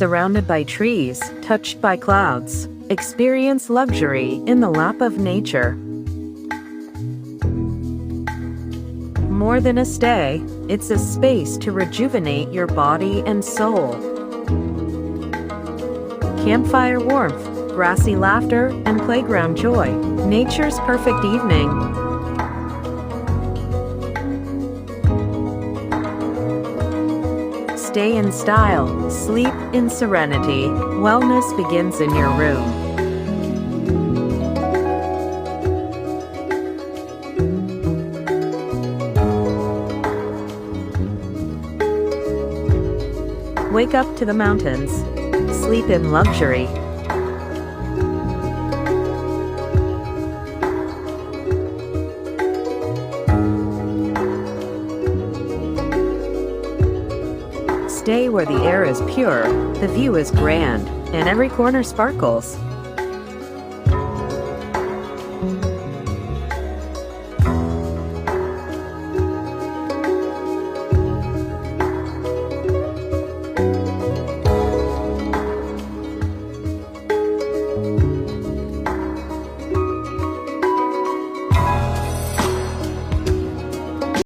surrounded by trees, touched by clouds. Experience luxury in the lap of nature. More than a stay, it's a space to rejuvenate your body and soul. Campfire warmth, grassy laughter, and playground joy. Nature's perfect evening. Stay in style, sleep in serenity. Wellness begins in your room. Wake up to the mountains. Sleep in luxury. Stay where the air is pure, the view is grand, and every corner sparkles.